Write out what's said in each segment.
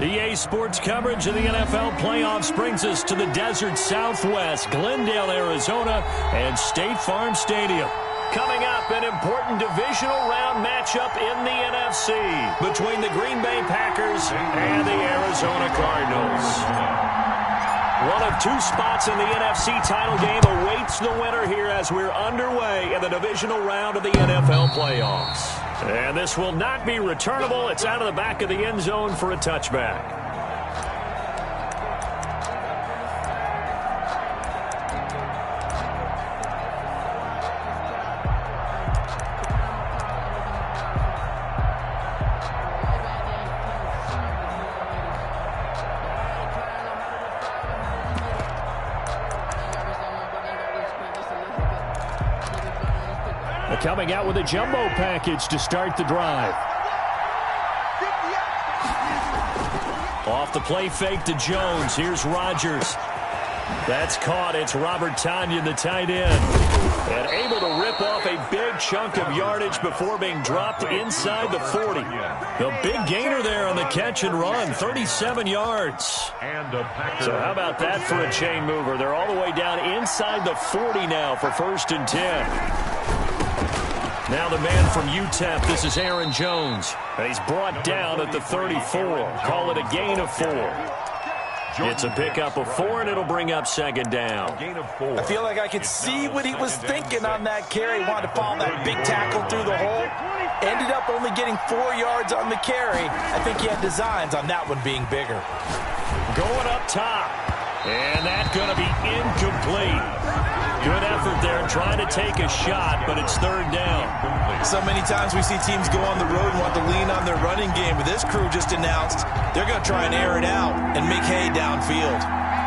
EA Sports coverage of the NFL playoffs brings us to the desert Southwest, Glendale, Arizona, and State Farm Stadium. Coming up, an important divisional round matchup in the NFC between the Green Bay Packers and the Arizona Cardinals. One of two spots in the NFC title game awaits the winner here as we're underway in the divisional round of the NFL playoffs. And this will not be returnable. It's out of the back of the end zone for a touchback. Coming out with a jumbo package to start the drive. Off the play fake to Jones. Here's Rodgers. That's caught. It's Robert Tonyan, the tight end. And able to rip off a big chunk of yardage before being dropped inside the 40. The big gainer there on the catch and run, 37 yards. So how about that for a chain mover? They're all the way down inside the 40 now for 1st and 10. Now the man from UTEP, this is Aaron Jones. And he's brought down at the 34. Call it a gain of 4. It's a pickup of 4, and it'll bring up 2nd down. I feel like I could see what he was thinking on that carry. Wanted to follow that big tackle through the hole. Ended up only getting 4 yards on the carry. I think he had designs on that one being bigger. Going up top. And that's going to be incomplete. Good effort there trying to take a shot, but it's 3rd down. So many times we see teams go on the road and want to lean on their running game, but this crew just announced they're going to try and air it out and make hay downfield.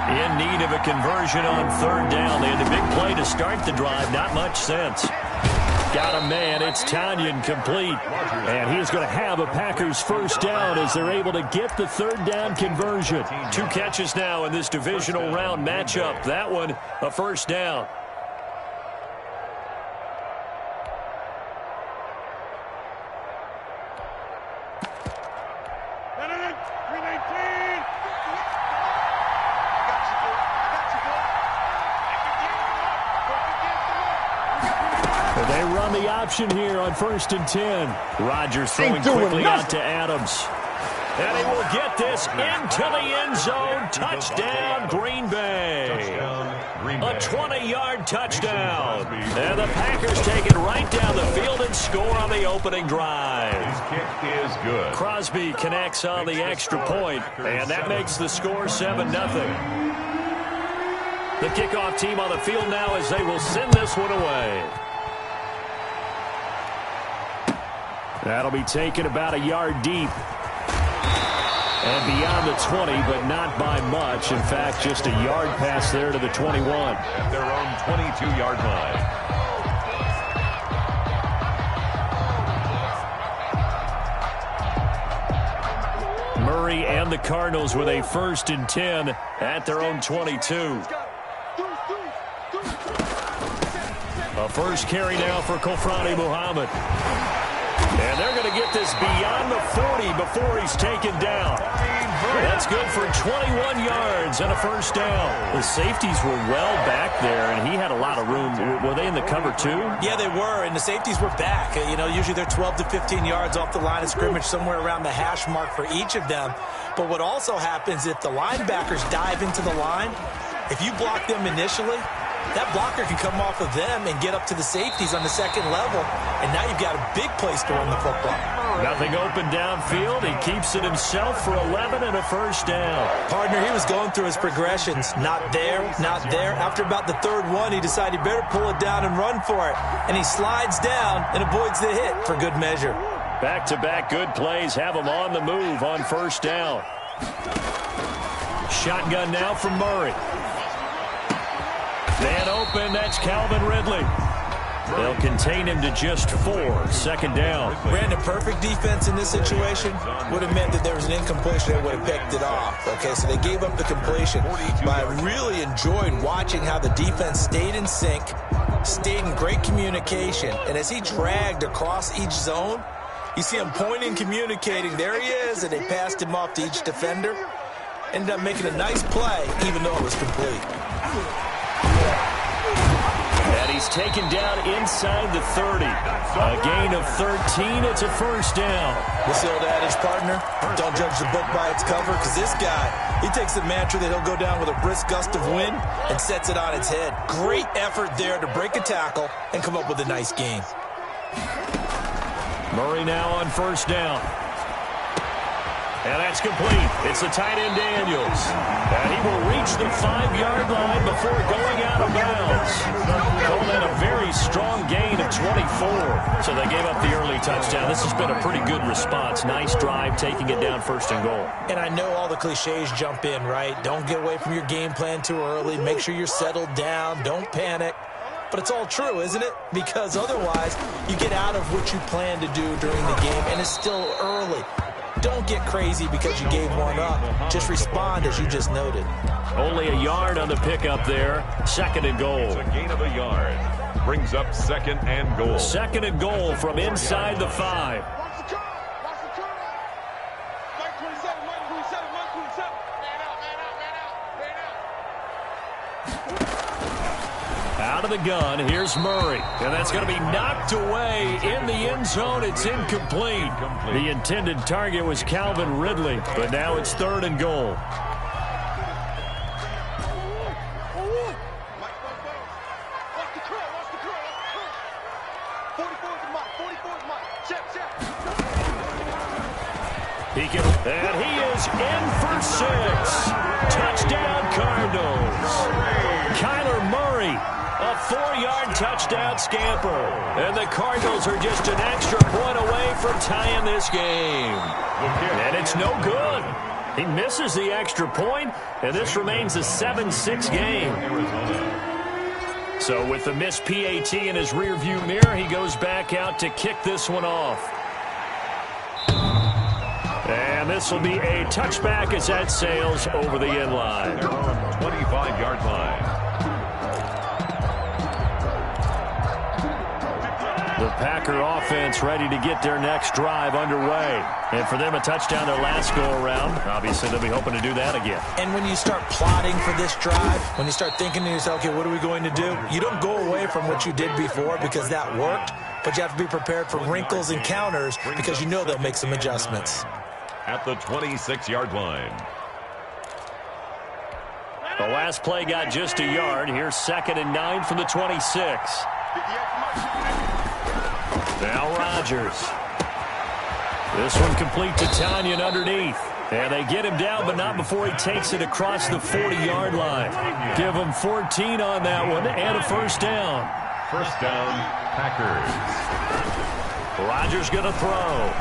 In need of a conversion on 3rd down. They had a big play to start the drive. Not much sense. Got a man. It's Tonyan complete. And he's going to have a Packers 1st down as they're able to get the 3rd down conversion. 2 catches now in this divisional round matchup. That one, a 1st down. They run the option here on 1st and 10. Rodgers throwing quickly out to Adams. And he will get this into the end zone. Touchdown, Green Bay. A 20-yard touchdown. And the Packers take it right down the field and score on the opening drive. His kick is good. Crosby connects on the extra point, and that makes the score 7-0. The kickoff team on the field now as they will send this one away. That'll be taken about a yard deep. And beyond the 20, but not by much. In fact, just a yard pass there to the 21. At their own 22-yard line. Murray and the Cardinals with a 1st and 10 at their own 22. A first carry now for Kofrani Muhammad. And they're going to get this beyond the 40 before he's taken down. That's good for 21 yards and a 1st down. The safeties were well back there, and he had a lot of room. Were they in the cover too? Yeah, they were, and the safeties were back. You know, usually they're 12 to 15 yards off the line of scrimmage, somewhere around the hash mark for each of them. But what also happens if the linebackers dive into the line, if you block them initially, that blocker can come off of them and get up to the safeties on the 2nd level, and now you've got a big place to run the football. Nothing open downfield. He keeps it himself for 11 and a 1st down. Partner, he was going through his progressions. Not there, not there. After about the 3rd one, he decided he better pull it down and run for it. And he slides down and avoids the hit for good measure. Back-to-back good plays have him on the move on 1st down. Shotgun now from Murray. Man open, that's Calvin Ridley. They'll contain him to just 4. 2nd down. Brandon, perfect defense in this situation would have meant that there was an incompletion that would have picked it off. Okay, so they gave up the completion. But I really enjoyed watching how the defense stayed in sync, stayed in great communication. And as he dragged across each zone, You see him pointing, communicating. There he is, and they passed him off to each defender. Ended up making a nice play, even though it was complete. And he's taken down inside the 30. A gain of 13. It's a first down. What's the old adage, partner? Don't judge the book by its cover, because this guy, he takes the mantra that he'll go down with a brisk gust of wind and sets it on its head. Great effort there to break a tackle and come up with a nice gain. Murray now on first down. And that's complete. It's the tight end Daniels. And he will reach the 5-yard line before going out of bounds. Called that a very strong gain of 24. So they gave up the early touchdown. This has been a pretty good response. Nice drive, taking it down first and goal. And I know all the cliches jump in, right? Don't get away from your game plan too early. Make sure you're settled down. Don't panic. But it's all true, isn't it? Because otherwise, you get out of what you plan to do during the game, and it's still early. Don't get crazy because you gave one up. Just respond as you just noted. Only a yard on the pickup there. Second and goal. It's a gain of a yard. Brings up second and goal. Second and goal from inside the 5. Out of the gun, here's Murray. And that's going to be knocked away in the end zone. It's incomplete. The intended target was Calvin Ridley, but now it's third and goal. And he is in for 6. Touchdown Cardinals. Kyler Murray, a 4-yard touchdown scamper. And the Cardinals are just an extra point away from tying this game. And it's no good. He misses the extra point, and this remains a 7-6 game. So with the missed PAT in his rearview mirror, he goes back out to kick this one off. And this will be a touchback as that sails over the end line. 25-yard line. The Packer offense ready to get their next drive underway. And for them, a touchdown their last go-around. Obviously, they'll be hoping to do that again. And when you start plotting for this drive, when you start thinking to yourself, okay, what are we going to do? You don't go away from what you did before because that worked, but you have to be prepared for wrinkles and counters because you know they'll make some adjustments. At the 26-yard line. The last play got just a yard. Here's 2nd and 9 from the 26. Now Rodgers. This one complete to Tanyan underneath. And they get him down, but not before he takes it across the 40-yard line. Give him 14 on that one and a first down. First down, Packers. Rodgers going to throw.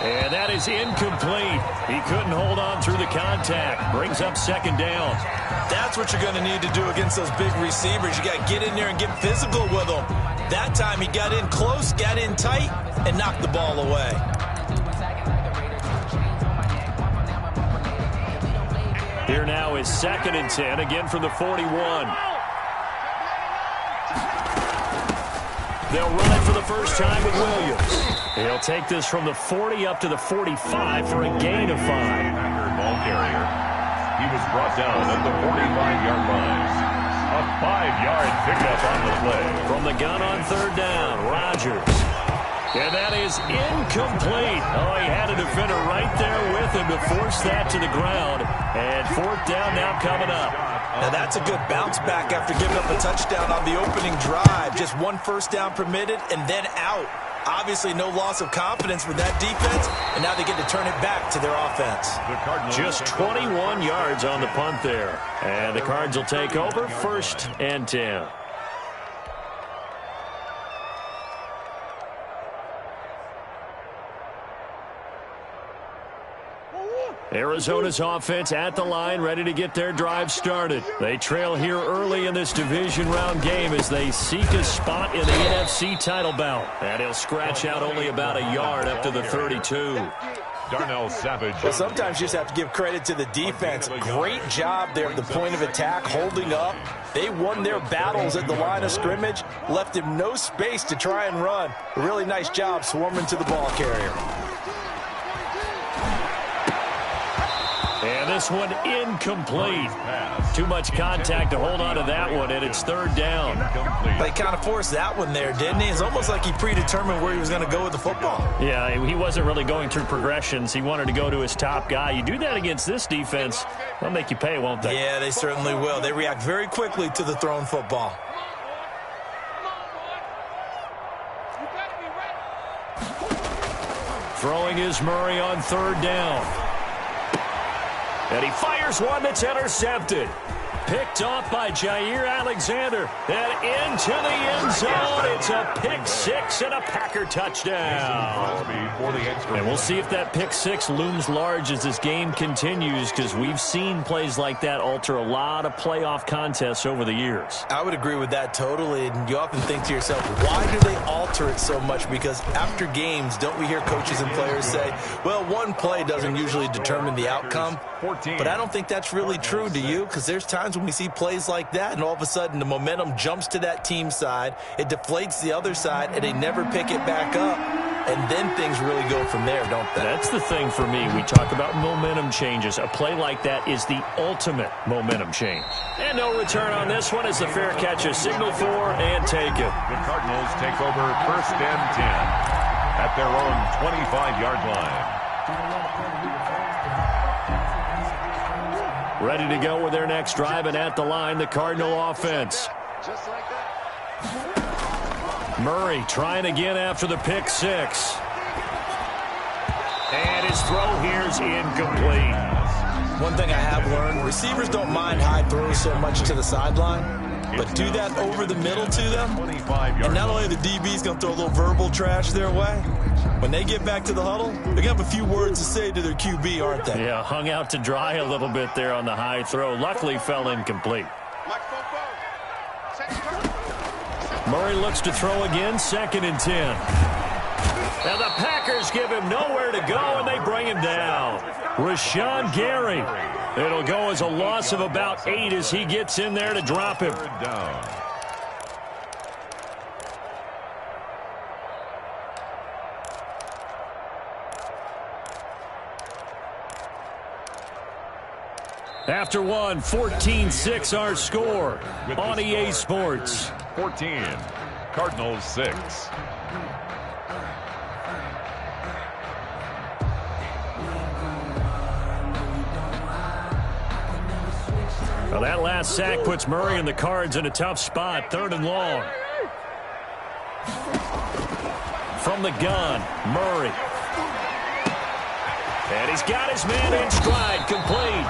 And that is incomplete. He couldn't hold on through the contact. Brings up second down. That's what you're going to need to do against those big receivers. You got to get in there and get physical with them. That time he got in close, got in tight, and knocked the ball away. Here now is 2nd and 10, again from the 41. They'll run it for the first time with Williams. He'll take this from the 40 up to the 45 for a gain of 5. Packer ball carrier. He was brought down at the 45-yard line. A 5-yard pickup on the play. From the gun on third down, Rodgers. And that is incomplete. Oh, he had a defender right there with him to force that to the ground. And fourth down now coming up. Now that's a good bounce back after giving up a touchdown on the opening drive. Just one first down permitted and then out. Obviously no loss of confidence with that defense, and now they get to turn it back to their offense. Just 21 yards on the punt there. And the Cards will take over 1st and 10. Arizona's offense at the line, ready to get their drive started. They trail here early in this division round game as they seek a spot in the NFC title bout. And he'll scratch out only about a yard up to the 32. Darnell Savage. Well, sometimes you just have to give credit to the defense. Great job there at the point of attack, holding up. They won their battles at the line of scrimmage, left him no space to try and run. A really nice job swarming to the ball carrier. And this one incomplete. Too much contact to hold on to that one, and it's third down. They kind of forced that one there, didn't he? It's almost like he predetermined where he was going to go with the football. Yeah, he wasn't really going through progressions. He wanted to go to his top guy. You do that against this defense, they'll make you pay, won't they? Yeah, they certainly will. They react very quickly to the thrown football. Throwing is Murray on third down. And he fires one that's intercepted. Picked off by Jair Alexander. And into the end zone. It's a pick six and a Packer touchdown. And we'll see if that pick six looms large as this game continues, because we've seen plays like that alter a lot of playoff contests over the years. I would agree with that totally. And you often think to yourself, why do they alter it so much? Because after games, don't we hear coaches and players say, well, one play doesn't usually determine the outcome. But I don't think that's really true, do you? Because there's times when we see plays like that, and all of a sudden the momentum jumps to that team side, it deflates the other side, and they never pick it back up. And then things really go from there, don't they? That's the thing for me. We talk about momentum changes. A play like that is the ultimate momentum change. And no return on this one as the fair catch is signaled for and taken. The Cardinals take over 1st and 10 at their own 25-yard line. Ready to go with their next drive, and at the line, the Cardinal offense. Murray trying again after the pick six. And his throw here is incomplete. One thing I have learned, receivers don't mind high throws so much to the sideline, but do that over the middle to them, and not only the DB's going to throw a little verbal trash their way, when they get back to the huddle, they're going to have a few words to say to their QB, aren't they? Yeah, hung out to dry a little bit there on the high throw. Luckily, fell incomplete. Murray looks to throw again, 2nd and 10. Now the Packers give him nowhere to go, and they bring him down. Rashawn Gary. It'll go as a loss of about 8 as he gets in there to drop him. After one, 14-6 our score on EA Sports. 14, Cardinals 6. Well, that last sack puts Murray and the Cards in a tough spot, 3rd and long. From the gun, Murray. And he's got his man in stride, complete.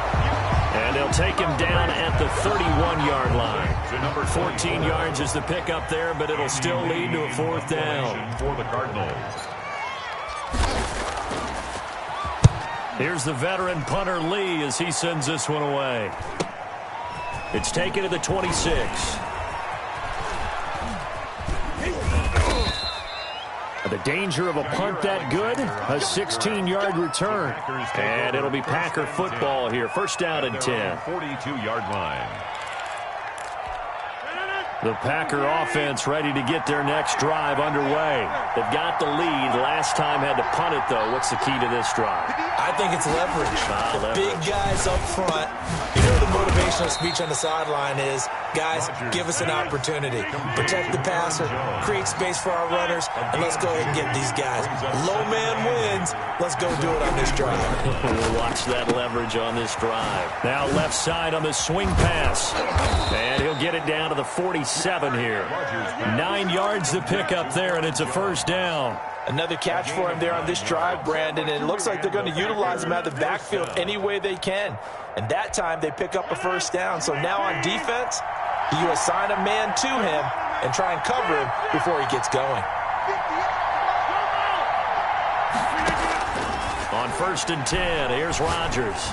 And they'll take him down at the 31-yard line. 14 yards is the pickup there, but it'll still lead to a 4th down. For the Cardinals. Here's the veteran punter Lee as he sends this one away. It's taken to the 26. The danger of a punt that good, a 16-yard return. And it'll be Packer football here. 1st down and 10. 42-yard line. The Packer offense ready to get their next drive underway. They've got the lead. Last time had to punt it, though. What's the key to this drive? I think it's leverage. Big guys up front. You know the motivational speech on the sideline is, guys, give us an opportunity. Protect the passer, create space for our runners, and let's go ahead and get these guys. Low man wins. Let's go do it on this drive. We'll watch that leverage on this drive. Now left side on the swing pass. And he'll get it down to the 47 here. 9 yards to pick up there, and it's a 1st down. Another catch for him there on this drive, Brandon, and it looks like they're going to utilize him out of the backfield any way they can. And that time they pick up a 1st down. So now on defense, you assign a man to him and try and cover him before he gets going. On 1st and 10, here's Rodgers.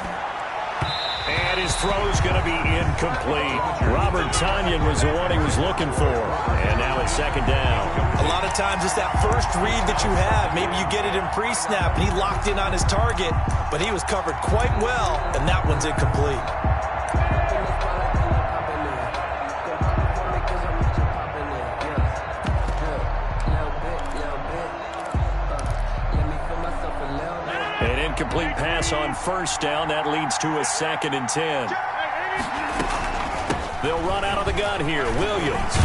And his throw's going to be incomplete. Robert Tonyan was the one he was looking for. And now it's second down. A lot of times it's that first read that you have. Maybe you get it in pre-snap, and he locked in on his target, but he was covered quite well, and that one's incomplete. An incomplete pass on first down. That leads to a 2nd and 10. They'll run out of the gun here. Williams.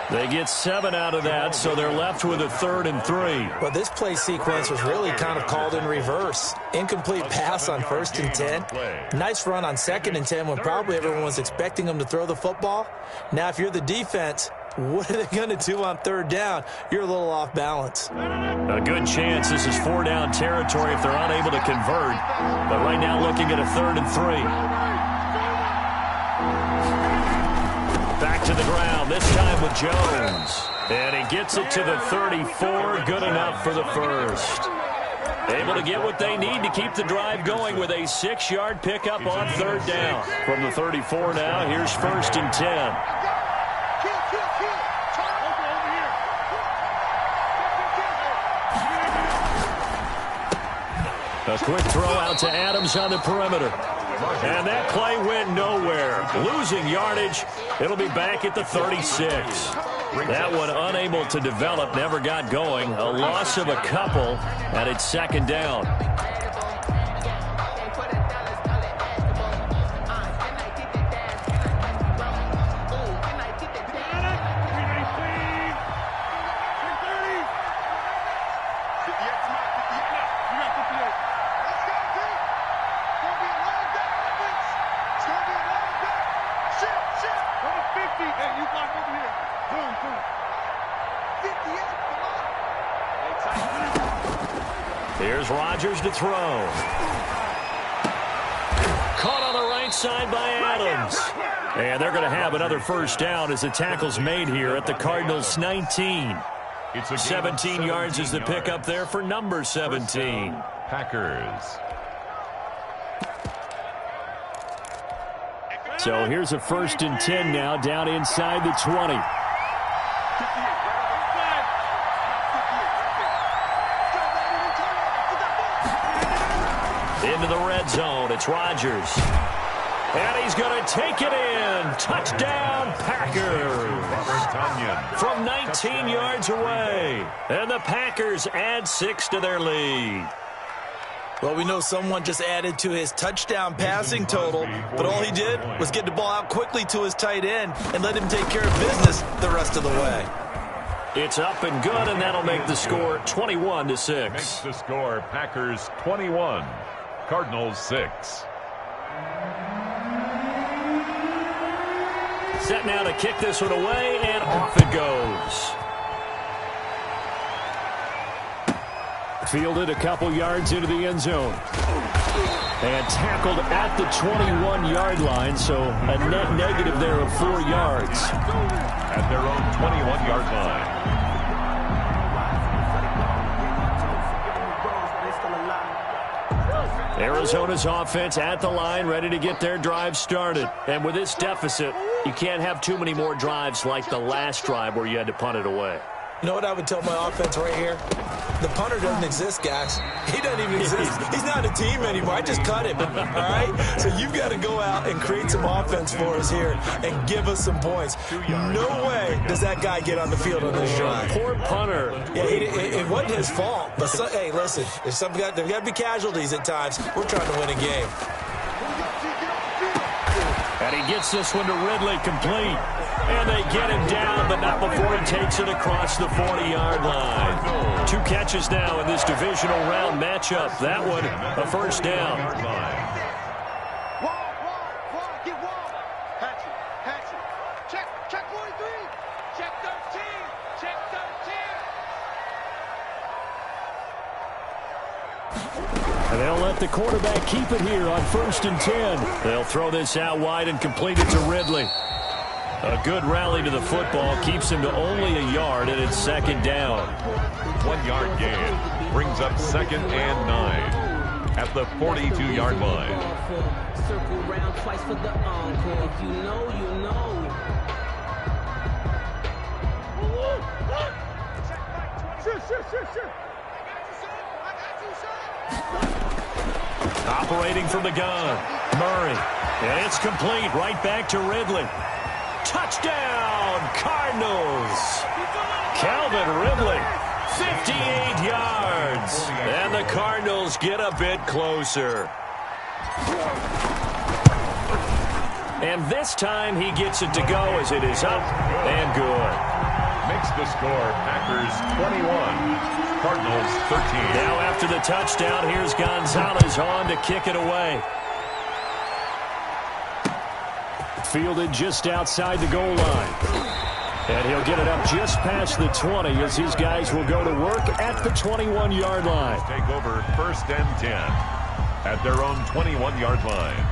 They get 7 out of that, so they're left with a 3rd and 3. Well, this play sequence was really kind of called in reverse. Incomplete pass on 1st and 10. Nice run on 2nd and 10 when probably everyone was expecting them to throw the football. Now, if you're the defense, what are they going to do on 3rd down? You're a little off balance. A good chance this is 4-down territory if they're unable to convert. But right now looking at a 3rd and 3. Back to the ground, this time with Jones. And he gets it to the 34, good enough for the first. Able to get what they need to keep the drive going with a 6-yard pickup on 3rd down. From the 34 now, here's 1st and 10. A quick throw out to Adams on the perimeter. And that play went nowhere. Losing yardage. It'll be back at the 36. That one unable to develop, never got going. A loss of a couple, and it's 2nd down. Here's Rodgers to throw. Caught on the right side by Adams. And they're going to have another first down as the tackle's made here at the Cardinals' 19. 17 yards is the pickup there for number 17. Packers. So here's a 1st and 10 now down inside the 20. Into the red zone. It's Rodgers. And he's going to take it in. Touchdown, Packers. From 19 yards away. And the Packers add 6 to their lead. Well, we know someone just added to his touchdown passing total, but all he did was get the ball out quickly to his tight end and let him take care of business the rest of the way. It's up and good, and that'll make the score 21-6. Makes the score Packers 21, Cardinals 6. Set now to kick this one away, and off it goes. Fielded a couple yards into the end zone. And tackled at the 21-yard line, so a net negative there of 4 yards. At their own 21-yard line. Arizona's offense at the line, ready to get their drive started. And with this deficit, you can't have too many more drives like the last drive where you had to punt it away. You know what I would tell my offense right here? The punter doesn't exist, guys. He doesn't even exist. He's not a team anymore. I just cut him, all right? So you've got to go out and create some offense for us here and give us some points. No way does that guy get on the field on this drive. Poor punter. Yeah, it wasn't his fault. But hey, listen, there's got to be casualties at times. We're trying to win a game. And he gets this one to Ridley complete. And they get him down, but not before he takes it across the 40-yard line. 2 catches now in this divisional round matchup. That one, a first down. And they'll let the quarterback keep it here on 1st and 10. They'll throw this out wide and complete it to Ridley. A good rally to the football keeps him to only a yard, and it's 2nd down. 1 yard gain brings up 2nd and 9. at the 42-yard line. Circle round twice for the encore. If you know, you know. Operating from the gun, Murray. And it's complete right back to Ridley. Touchdown, Cardinals. Calvin Ridley, 58 yards. And the Cardinals get a bit closer. And this time he gets it to go as it is up and good. Makes the score Packers 21, Cardinals 13. Now after the touchdown, here's Gonzalez on to kick it away. Fielded just outside the goal line. And he'll get it up just past the 20 as his guys will go to work at the 21-yard line. Take over 1st and 10 at their own 21-yard line.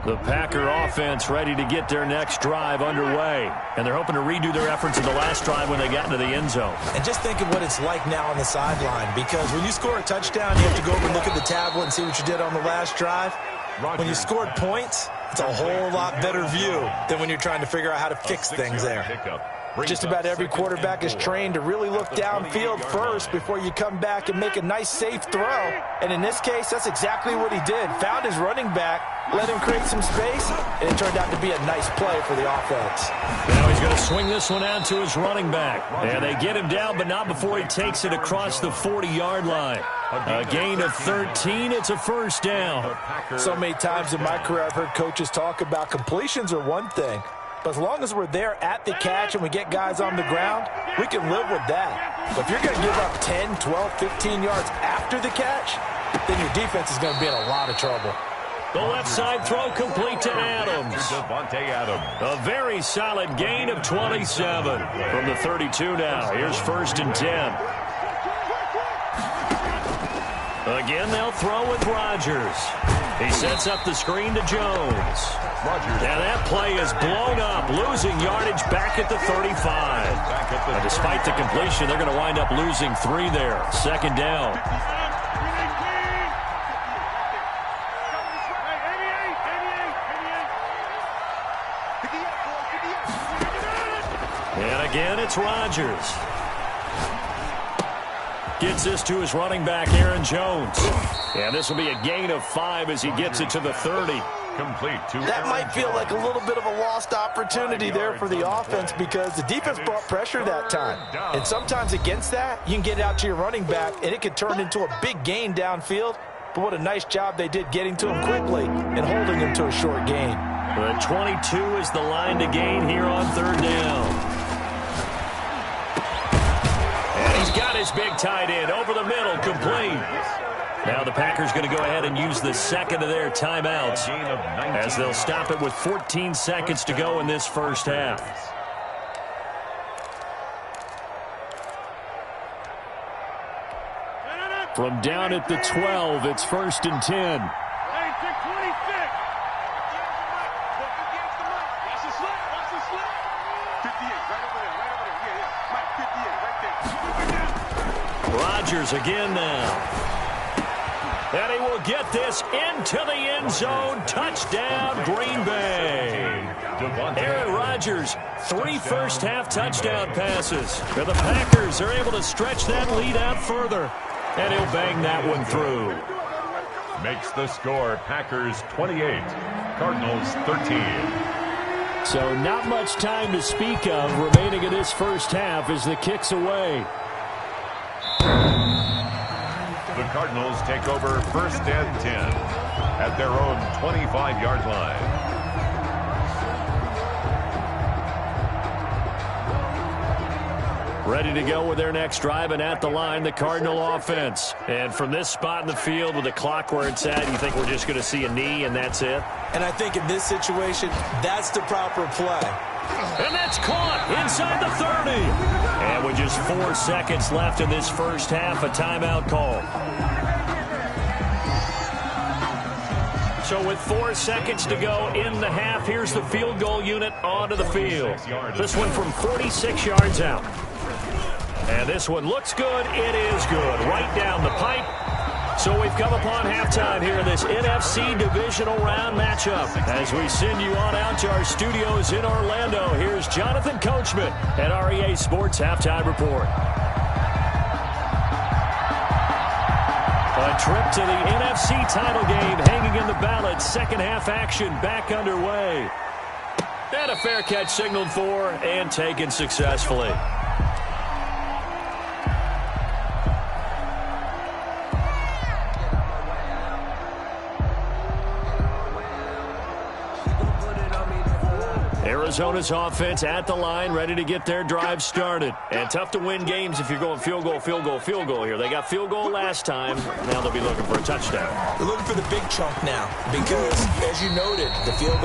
The Packer offense ready to get their next drive underway. And they're hoping to redo their efforts in the last drive when they got into the end zone. And just think of what it's like now on the sideline, because when you score a touchdown, you have to go over and look at the tablet and see what you did on the last drive. When you scored points, it's a whole lot better view than when you're trying to figure out how to fix things there. Just about every quarterback is trained to really look downfield first before you come back and make a nice, safe throw. And in this case, that's exactly what he did. Found his running back, let him create some space, and it turned out to be a nice play for the offense. Now he's going to swing this one out to his running back. And they get him down, but not before he takes it across the 40-yard line. A gain of 13. It's a first down. So many times in my career I've heard coaches talk about completions are one thing. But as long as we're there at the catch and we get guys on the ground, we can live with that. But if you're going to give up 10, 12, 15 yards after the catch, then your defense is going to be in a lot of trouble. The left side throw complete to Adams. Adams. A very solid gain of 27 from the 32 now. Here's 1st and 10. Again, they'll throw with Rodgers. He sets up the screen to Jones. And that play is blown up, losing yardage back at the 35. And despite the completion, they're going to wind up losing 3 there. 2nd down. And again, it's Rodgers. Gets this to his running back, Aaron Jones. And this will be a gain of 5 as he gets it to the 30. Complete to that might feel like a little bit of a lost opportunity there for the offense because the defense brought pressure that time. And sometimes against that, you can get it out to your running back, and it could turn into a big gain downfield. But what a nice job they did getting to him quickly and holding him to a short gain. The 22 is the line to gain here on 3rd down. And he's got his big tight end over the middle, complete. Now the Packers going to go ahead and use the 2nd of their timeouts as they'll stop it with 14 seconds to go in this first half. From down at the 12, it's 1st and 10. Rodgers again now. And he will get this into the end zone. Touchdown, Green Bay. Aaron Rodgers, 3 first-half touchdown passes. And the Packers are able to stretch that lead out further. And he'll bang that one through. Makes the score Packers 28, Cardinals 13. So not much time to speak of remaining in this first half as the kick's away. The Cardinals take over 1st and 10 at their own 25-yard line. Ready to go with their next drive, and at the line, the Cardinal offense. And from this spot in the field with the clock where it's at, you think we're just going to see a knee and that's it? And I think in this situation, that's the proper play. And that's caught inside the 30. And with just 4 seconds left in this first half, a timeout call. So with 4 seconds to go in the half, here's the field goal unit onto the field. This one from 46 yards out. And this one looks good. It is good. Right down the pipe. So we've come upon halftime here in this NFC Divisional Round matchup. As we send you on out to our studios in Orlando, here's Jonathan Coachman at REA Sports Halftime Report. A trip to the NFC title game hanging in the balance. Second half action back underway. And a fair catch signaled for and taken successfully. Arizona's offense at the line, ready to get their drive started. And tough to win games if you're going field goal, field goal, field goal here. They got field goal last time. Now they'll be looking for a touchdown. They're looking for the big chunk now because, as you noted, the field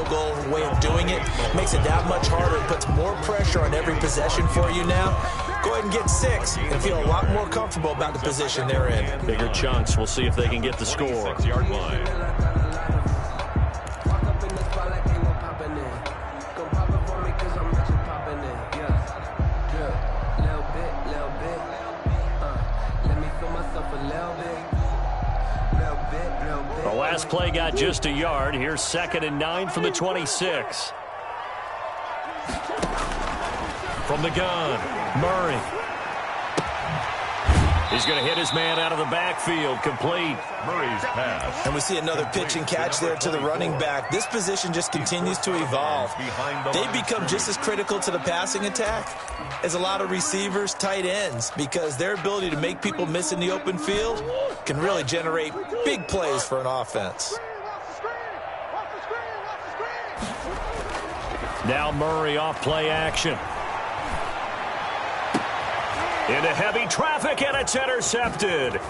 goal way of doing it makes it that much harder. It puts more pressure on every possession for you now. Go ahead and get 6 and feel a lot more comfortable about the position they're in. Bigger chunks. We'll see if they can get the score. 6-yard line. The last play got just a yard. Here's 2nd and 9 from the 26. From the gun, Murray. He's going to hit his man out of the backfield. Complete. Murray's pass. And we see another pitch and catch there to the running back. This position just continues to evolve. They become just as critical to the passing attack as a lot of receivers, tight ends, because their ability to make people miss in the open field can really generate big plays for an offense. Now Murray off play action. Into heavy traffic, and it's intercepted.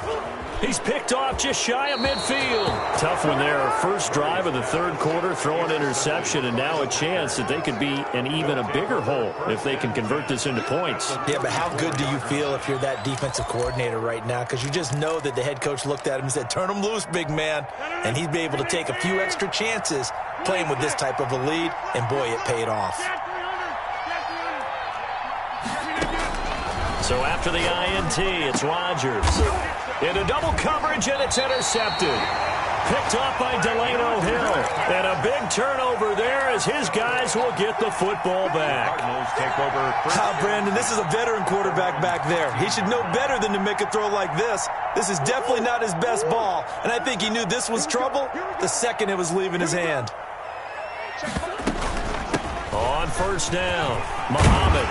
He's picked off just shy of midfield. Tough one there. First drive of the third quarter, throwing interception, and now a chance that they could be in even a bigger hole if they can convert this into points. Yeah, but how good do you feel if you're that defensive coordinator right now? Because you just know that the head coach looked at him and said, turn him loose, big man. And he'd be able to take a few extra chances playing with this type of a lead, and boy, it paid off. So after the INT, it's Rodgers. Into double coverage, and it's intercepted. Picked off by Delano Hill. And a big turnover there as his guys will get the football back. Cardinals take over. Brandon, this is a veteran quarterback back there. He should know better than to make a throw like this. This is definitely not his best ball. And I think he knew this was trouble the second it was leaving his hand. On first down, Muhammad.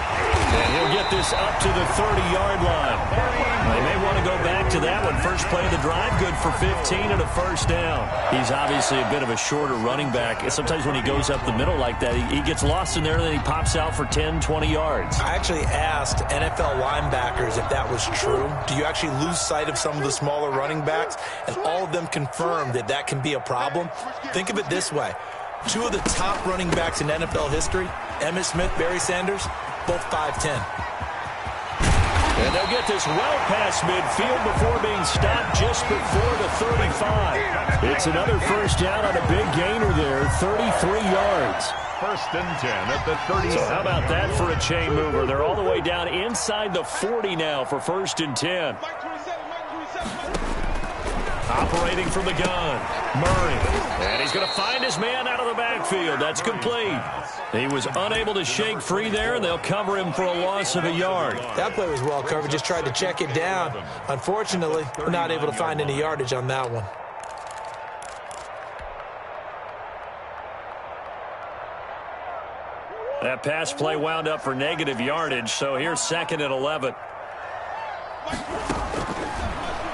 And he'll get this up to the 30-yard line. They may want to go back to that one. First play of the drive, good for 15 and a first down. He's obviously a bit of a shorter running back. Sometimes when he goes up the middle like that, he gets lost in there, and then he pops out for 10, 20 yards. I actually asked NFL linebackers if that was true. Do you actually lose sight of some of the smaller running backs? And all of them confirmed that that can be a problem. Think of it this way. 2 of the top running backs in NFL history, Emmitt Smith, Barry Sanders, both 5'10". And they'll get this well past midfield before being stopped just before the 35. It's another first down on a big gainer there, 33 yards. 1st and 10 at the 30. So how about that for a chain mover? They're all the way down inside the 40 now for 1st and 10. Operating from the gun, Murray. And he's going to find his man out of the backfield. That's complete. He was unable to shake free there, and they'll cover him for a loss of a yard. That play was well covered. Just tried to check it down. Unfortunately, we're not able to find any yardage on that one. That pass play wound up for negative yardage, so here's 2nd and 11.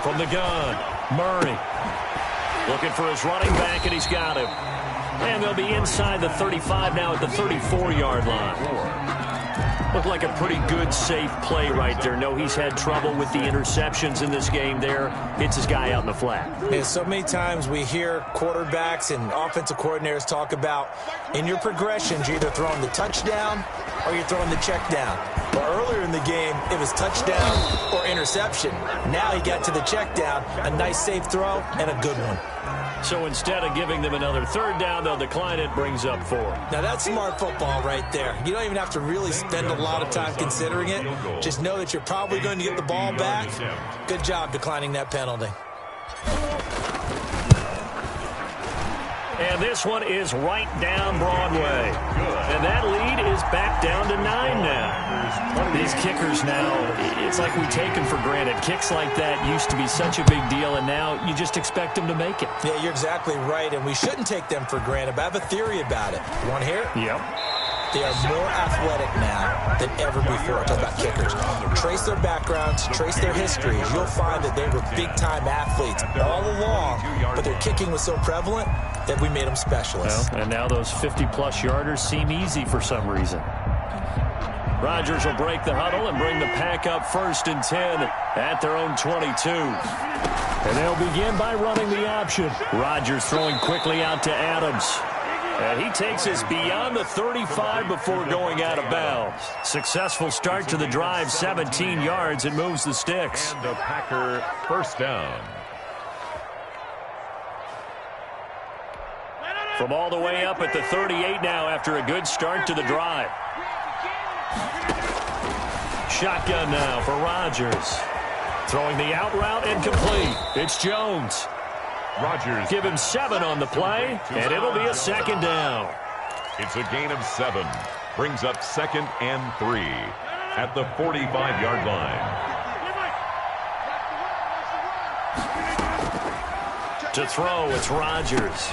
From the gun, Murray. Looking for his running back, and he's got him. And they'll be inside the 35 now at the 34-yard line. Looked like a pretty good, safe play right there. No, he's had trouble with the interceptions in this game there. Hits his guy out in the flat. Yeah, so many times we hear quarterbacks and offensive coordinators talk about in your progressions, you're either throwing the touchdown or you're throwing the check down. But earlier in the game, it was touchdown or interception. Now he got to the check down, a nice safe throw, and a good one. So instead of giving them another third down, they'll decline it, brings up 4. Now, that's smart football right there. You don't even have to really spend a lot of time considering it. Just know that you're probably going to get the ball back. Good job declining that penalty. And this one is right down Broadway. And that lead is back down to 9 now. These kickers now, it's like we take them for granted. Kicks like that used to be such a big deal, and now you just expect them to make it. Yeah, you're exactly right, and we shouldn't take them for granted. But I have a theory about it. You want to hear it? Yep. They are more athletic now than ever before. Talk about kickers. Trace their backgrounds, trace their histories. You'll find that they were big-time athletes all along, but their kicking was so prevalent that we made them specialists. Well, and now those 50-plus yarders seem easy for some reason. Rodgers will break the huddle and bring the pack up 1st and 10 at their own 22. And they'll begin by running the option. Rodgers throwing quickly out to Adams. And he takes us beyond the 35 before going out of bounds. Successful start to the drive, 17 yards, and moves the sticks. And the Packer first down. From all the way up at the 38 now after a good start to the drive. Shotgun now for Rodgers. Throwing the out route and complete. It's Jones. Rodgers. Give him 7 on the play, and it'll be a 2nd down. It's a gain of 7. Brings up 2nd and 3 at the 45-yard line. To throw, it's Rodgers.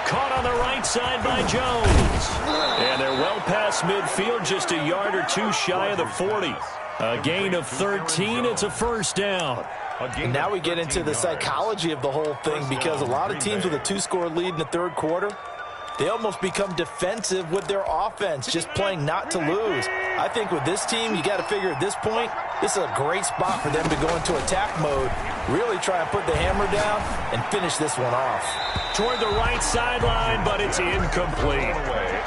Caught on the right side by Jones. And they're well past midfield, just a yard or 2 shy of the 40. A gain of 13. It's a 1st down. And now we get into the psychology of the whole thing, because a lot of teams with a 2-score lead in the 3rd quarter, they almost become defensive with their offense, just playing not to lose. I think with this team, you got to figure at this point, this is a great spot for them to go into attack mode, really try and put the hammer down and finish this one off. Toward the right sideline, but it's incomplete.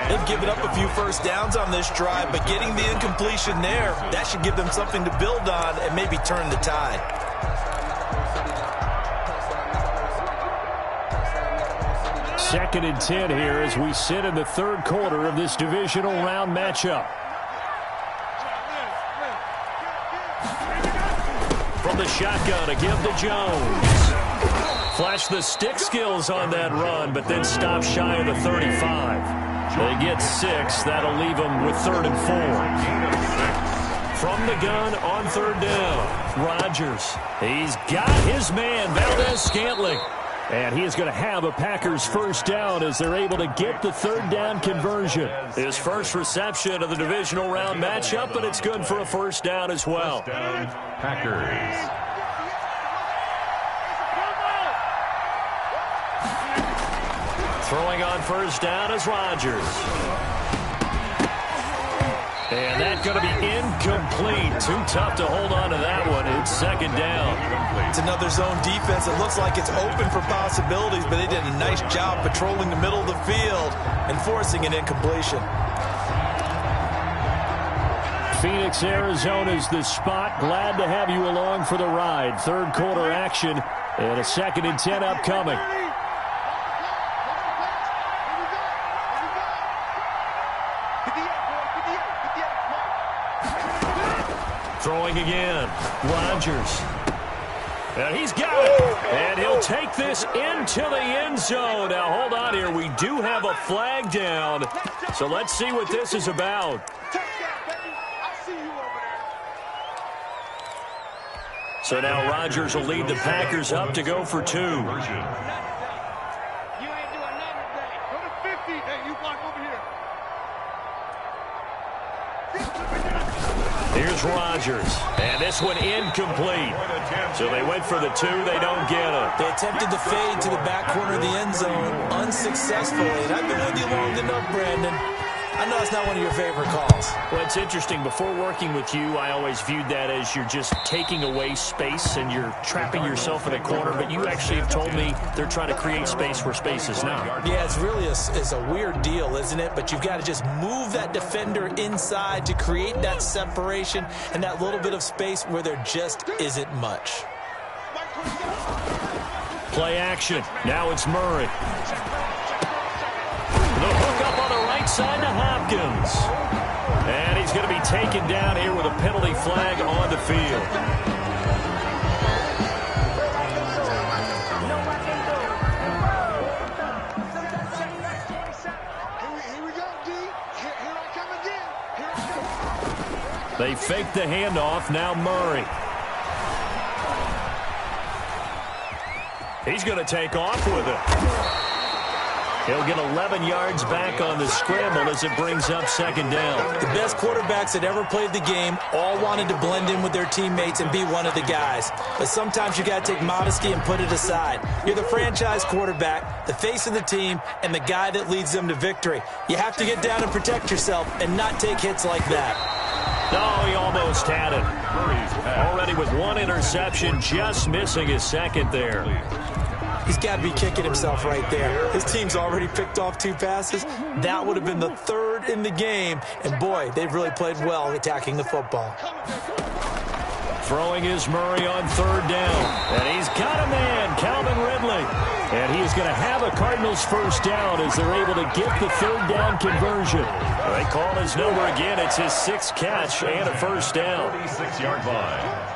They've given up a few 1st downs on this drive, but getting the incompletion there, that should give them something to build on and maybe turn the tide. Second and 10 here as we sit in the 3rd quarter of this divisional round matchup. From the shotgun, a give to Jones. Flash the stick skills on that run, but then stop shy of the 35. They get 6. That'll leave them with 3rd and 4. From the gun on 3rd down, Rodgers. He's got his man, Valdez-Scantling. And he is going to have a Packers 1st down as they're able to get the 3rd down conversion. His first reception of the divisional round matchup, but it's good for a 1st down as well. Packers. Throwing on 1st down is Rodgers. And that's going to be incomplete. Too tough to hold on to that one. It's 2nd down. It's another zone defense. It looks like it's open for possibilities, but they did a nice job patrolling the middle of the field and forcing an incompletion. Phoenix, Arizona is the spot. Glad to have you along for the ride. 3rd quarter action and a 2nd and 10 upcoming. Throwing again, Rodgers. And he's got it. And he'll take this into the end zone. Now, hold on here. We do have a flag down. So let's see what this is about. So now Rodgers will lead the Packers up to go for 2. Here's Rodgers, and this one incomplete. So they went for the 2, they don't get it. They attempted to fade to the back corner of the end zone unsuccessfully. And I've been with you long enough, Brandon. I know it's not one of your favorite calls. Well, it's interesting. Before working with you, I always viewed that as you're just taking away space and you're trapping yourself in a corner. But you actually have told me they're trying to create space where space is not. Yeah, it's really a weird deal, isn't it? But you've got to just move that defender inside to create that separation and that little bit of space where there just isn't much. play action. Now it's Murray. The hook up on the right side to Hopkins. And he's going to be taken down here with a penalty flag on the field. They fake the handoff. Now Murray. He's going to take off with it. He'll get 11 yards back on the scramble as it brings up second down. The best quarterbacks that ever played the game all wanted to blend in with their teammates and be one of the guys. But sometimes you got to take modesty and put it aside. You're the franchise quarterback, the face of the team, and the guy that leads them to victory. You have to get down and protect yourself and not take hits like that. Oh, he almost had it. Already with one interception, just missing his second there. He's got to be kicking himself right there. His team's already picked off 2 passes. That would have been the 3rd in the game. And, boy, they've really played well attacking the football. Throwing is Murray on 3rd down. And he's got a man, Calvin Ridley. And he is going to have a Cardinals first down as they're able to get the 3rd down conversion. They call his number again. It's his 6th catch and a first down. 36-yard line.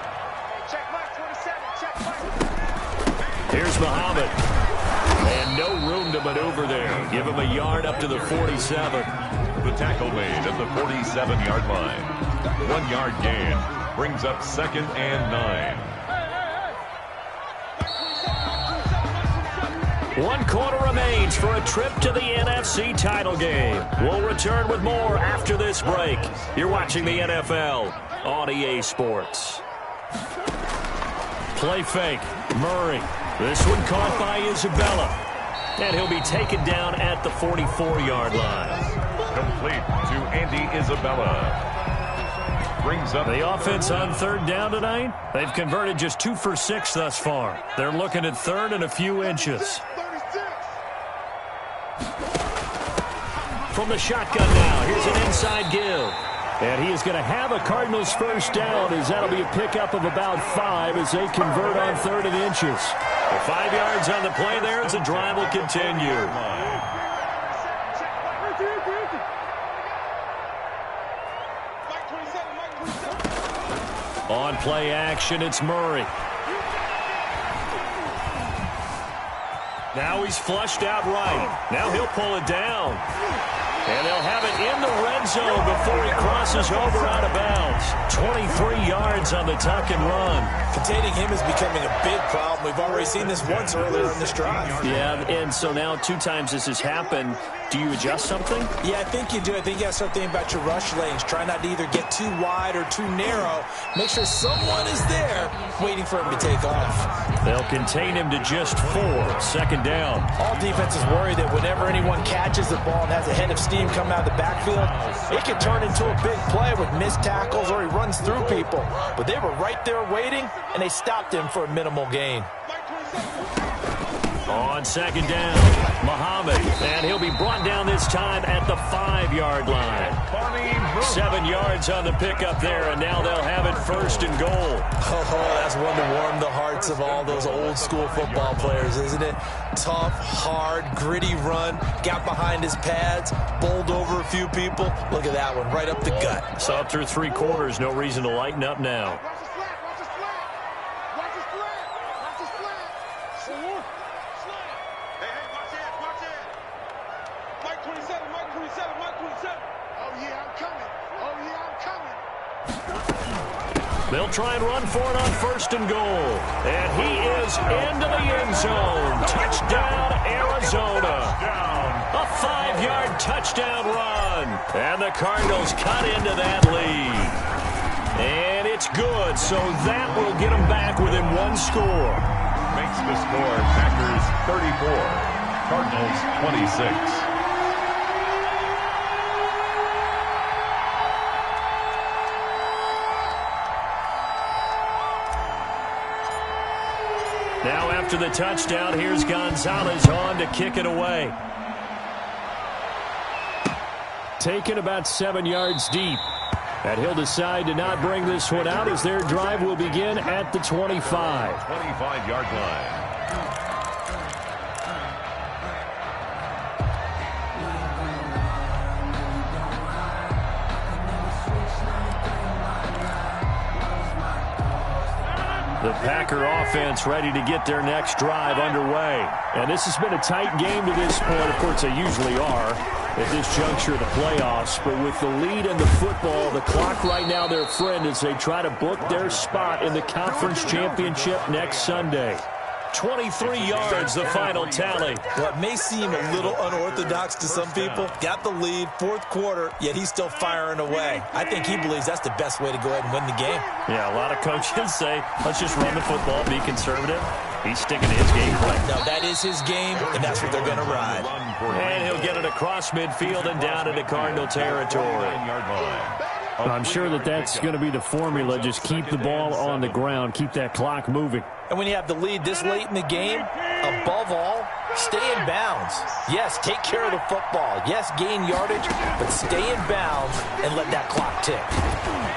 Here's Muhammad. And no room to maneuver there. Give him a yard up to the 47. The tackle made at the 47-yard line. 1-yard gain brings up 2nd and 9. 1 quarter remains for a trip to the NFC title game. We'll return with more after this break. You're watching the NFL on EA Sports. Play fake. Murray. This one caught by Isabella. And he'll be taken down at the 44-yard line. Complete to Andy Isabella. Brings up the offense on 3rd down tonight. They've converted just 2 for 6 thus far. They're looking at 3rd and a few inches. From the shotgun now, here's an inside give. And he is going to have a Cardinals first down as that'll be a pickup of about 5 as they convert on 3rd and inches. 5 yards on the play there as the drive will continue. On play action, it's Murray. Now he's flushed out right. Now he'll pull it down. And they'll have it in the red zone before he crosses over out of bounds. 23 yards on the tuck and run. Containing him is becoming a big problem. We've already seen this once earlier in this drive. Yeah, and so now 2 times this has happened. Do you adjust something? Yeah, I think you do. I think you have something about your rush lanes. Try not to either get too wide or too narrow. Make sure someone is there waiting for him to take off. They'll contain him to just 4. Second down. All defenses worry that whenever anyone catches the ball and has a head of steam coming out of the backfield, it can turn into a big play with missed tackles or he runs through people. But they were right there waiting, and they stopped him for a minimal gain. On second down, Muhammad, and he'll be brought down this time at the 5-yard line. 7 yards on the pickup there, and now they'll have it 1st and goal. Oh, that's one to warm the hearts of all those old-school football players, isn't it? Tough, hard, gritty run, got behind his pads, bowled over a few people. Look at that one, right up the gut. Saw through 3 quarters, no reason to lighten up now. They'll try and run for it on 1st and goal. And he is into the end zone. Touchdown, Arizona. A 5-yard touchdown run. And the Cardinals cut into that lead. And it's good, so that will get them back within 1 score. Makes the score Packers 34, Cardinals 26. Now after the touchdown, here's Gonzalez on to kick it away. Taken about 7 yards deep. And he'll decide to not bring this one out as their drive will begin at the 25. 25-yard line. The Packer offense ready to get their next drive underway. And this has been a tight game to this point. Of course, they usually are at this juncture of the playoffs. But with the lead in the football, the clock right now their friend as they try to book their spot in the conference championship next Sunday. 23 yards, the final tally. What may seem a little unorthodox to some people, got the lead, fourth quarter, yet he's still firing away. I think he believes that's the best way to go ahead and win the game. Yeah, a lot of coaches say, let's just run the football, be conservative. He's sticking to his game plan. No, that is his game, and that's what they're going to ride. And he'll get it across midfield and down into Cardinal territory. I'm sure that's going to be the formula. Just keep the ball on the ground, keep that clock moving. And when you have the lead this late in the game, above all, stay in bounds. Yes, take care of the football. Yes, gain yardage, but stay in bounds and let that clock tick.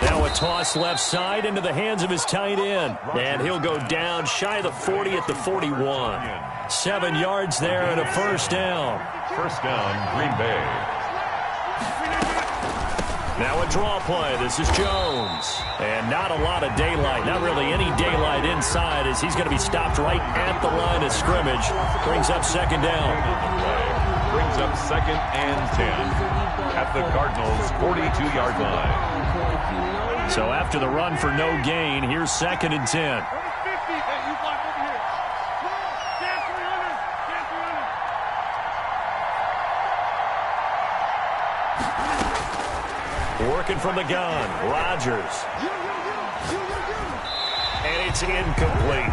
Now a toss left side into the hands of his tight end. And he'll go down shy of the 40 at the 41. 7 yards there and a first down. First down, Green Bay. Now a draw play. This is Jones. And not a lot of daylight. Not really any daylight inside as he's going to be stopped right at the line of scrimmage. Brings up second down. Brings up second and 10 at the Cardinals' 42-yard line. So after the run for no gain, here's second and 10. Working from the gun, Rodgers. And it's incomplete.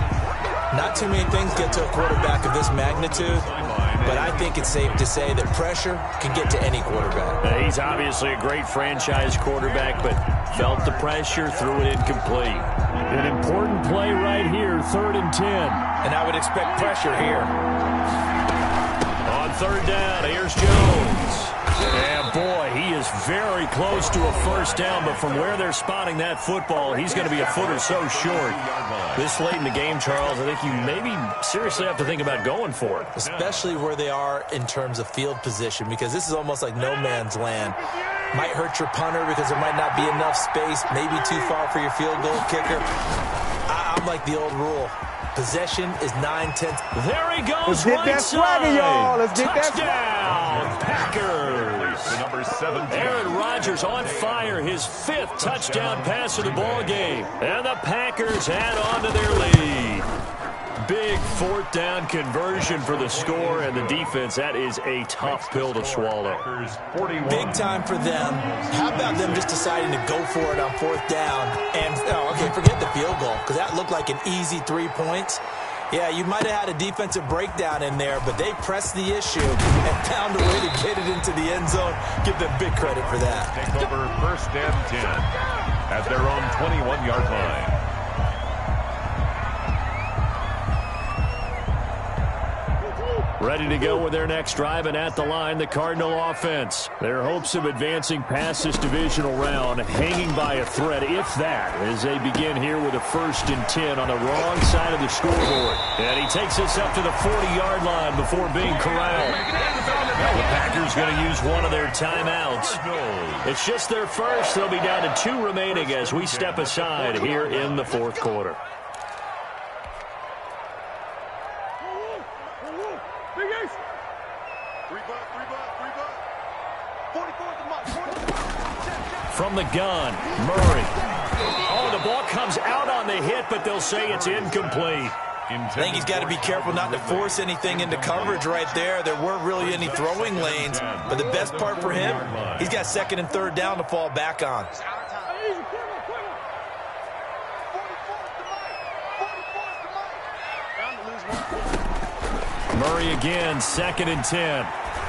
Not too many things get to a quarterback of this magnitude, but I think it's safe to say that pressure can get to any quarterback. He's obviously a great franchise quarterback, but felt the pressure, threw it incomplete. An important play right here, 3rd and 10. And I would expect pressure here. On third down, here's Jones. And boy, he is very close to a first down, but from where they're spotting that football, he's going to be a foot or so short. This late in the game, Charles, I think you maybe seriously have to think about going for it. Especially where they are in terms of field position, because this is almost like no man's land. Might hurt your punter because there might not be enough space, maybe too far for your field goal kicker. I'm like the old rule. Possession is 9/10. There he goes. Let's get right that swagger, side. y'all. Let's get Touchdown, that Packers. The number 17. Aaron Rodgers on fire, his 5th touchdown pass of the ball game. And the Packers add on to their lead. Big 4th down conversion for the score, and the defense, that is a tough pill to swallow. Big time for them. How about them just deciding to go for it on 4th down? And, forget the field goal, because that looked like an easy 3 points. Yeah, you might have had a defensive breakdown in there, but they pressed the issue and found a way to get it into the end zone. Give them big credit for that. Take over 1st and 10 at their own 21-yard line. Ready to go with their next drive, and at the line, the Cardinal offense. Their hopes of advancing past this divisional round hanging by a thread, if that, as they begin here with a 1st and 10 on the wrong side of the scoreboard. And he takes us up to the 40-yard line before being corralled. The Packers going to use one of their timeouts. It's just their first. They'll be down to 2 remaining as we step aside here in the 4th quarter. From the gun, Murray. Oh, the ball comes out on the hit, but they'll say it's incomplete. I think he's got to be careful not to force anything into coverage right there. There weren't really any throwing lanes, but the best part for him, he's got 2nd and 3rd down to fall back on. Murray again, 2nd and 10.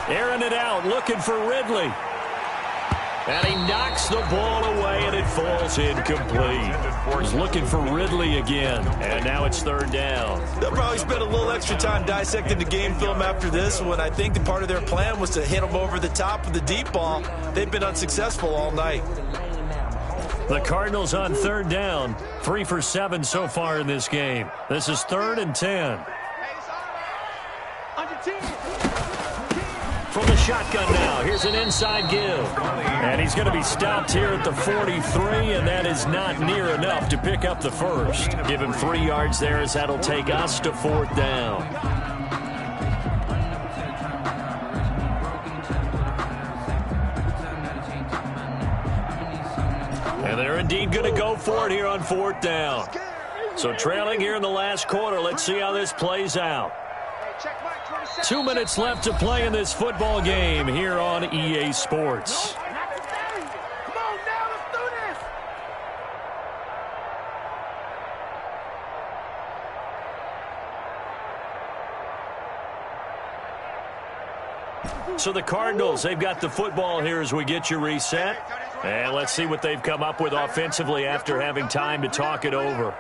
Airing it out, looking for Ridley. And he knocks the ball away, and it falls incomplete. He's looking for Ridley again, and now it's 3rd down. They'll probably spend a little extra time dissecting the game film after this one. I think the part of their plan was to hit him over the top of the deep ball. They've been unsuccessful all night. The Cardinals on 3rd down, 3 for 7 so far in this game. This is 3rd and 10. From the shotgun now. Here's an inside give. And he's going to be stopped here at the 43, and that is not near enough to pick up the first. Give him 3 yards there as that'll take us to 4th down. And they're indeed going to go for it here on 4th down. So trailing here in the last quarter. Let's see how this plays out. 2 minutes left to play in this football game here on EA Sports. So the Cardinals, they've got the football here as we get you reset. And let's see what they've come up with offensively after having time to talk it over.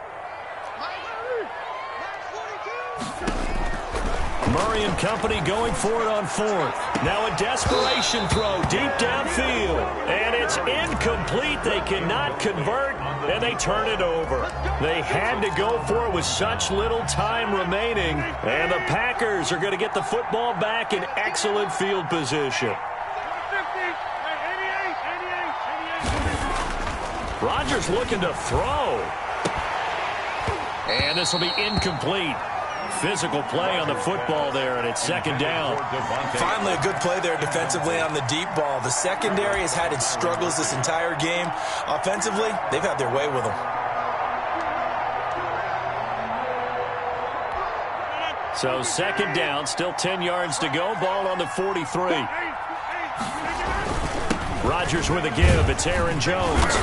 Murray and company going for it on 4th. Now a desperation throw deep downfield. And it's incomplete. They cannot convert, and they turn it over. They had to go for it with such little time remaining. And the Packers are going to get the football back in excellent field position. Rodgers looking to throw. And this will be incomplete. Physical play on the football there, and it's 2nd down. Finally, a good play there defensively on the deep ball. The secondary has had its struggles this entire game. Offensively, they've had their way with them. So 2nd down, still 10 yards to go. Ball on the 43. Rodgers with a give. It's Aaron Jones.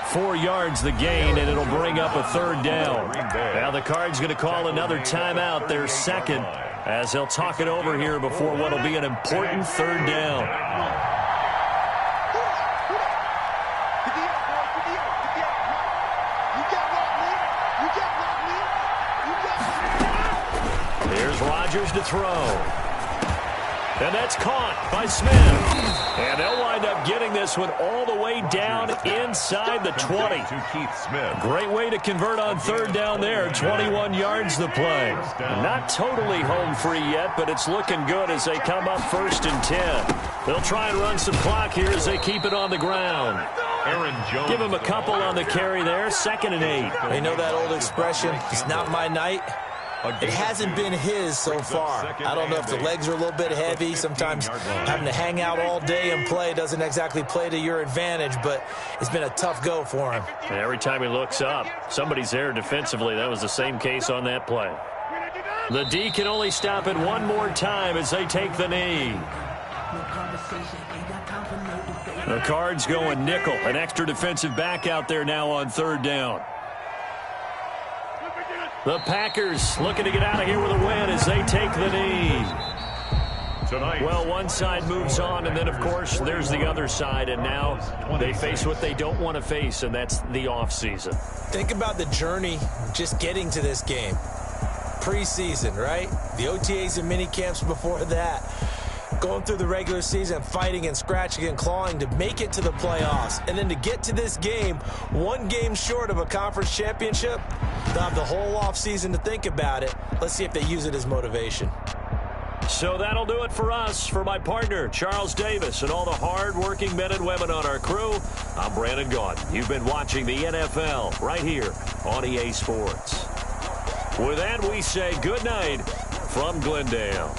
4 yards the gain, and it'll bring up a 3rd down. Now the Cards going to call another timeout, their 2nd, as they'll talk it over here before what will be an important 3rd down. Here's Rodgers to throw. And that's caught by Smith. And they'll wind up getting this one all the way down inside the 20. Great way to convert on 3rd down there. 21 yards the play. Not totally home free yet, but it's looking good as they come up 1st and 10. They'll try and run some clock here as they keep it on the ground. Aaron Jones. Give him a couple on the carry there. 2nd and 8. You know that old expression, it's not my night. It hasn't been his so far. I don't know if the legs are a little bit heavy. Sometimes having to hang out all day and play doesn't exactly play to your advantage, but it's been a tough go for him. And every time he looks up, somebody's there defensively. That was the same case on that play. The D can only stop it one more time as they take the knee. The Cards going nickel. An extra defensive back out there now on 3rd down. The Packers looking to get out of here with a win as they take the knee. Well, one side moves on, and then, of course, there's the other side, and now they face what they don't want to face, and that's the offseason. Think about the journey just getting to this game. Preseason, right? The OTAs and mini camps before that. Going through the regular season, fighting and scratching and clawing to make it to the playoffs. And then to get to this game, 1 game short of a conference championship, they'll have the whole offseason to think about it. Let's see if they use it as motivation. So that'll do it for us. For my partner, Charles Davis, and all the hard-working men and women on our crew, I'm Brandon Gaudin. You've been watching the NFL right here on EA Sports. With that, we say good night from Glendale.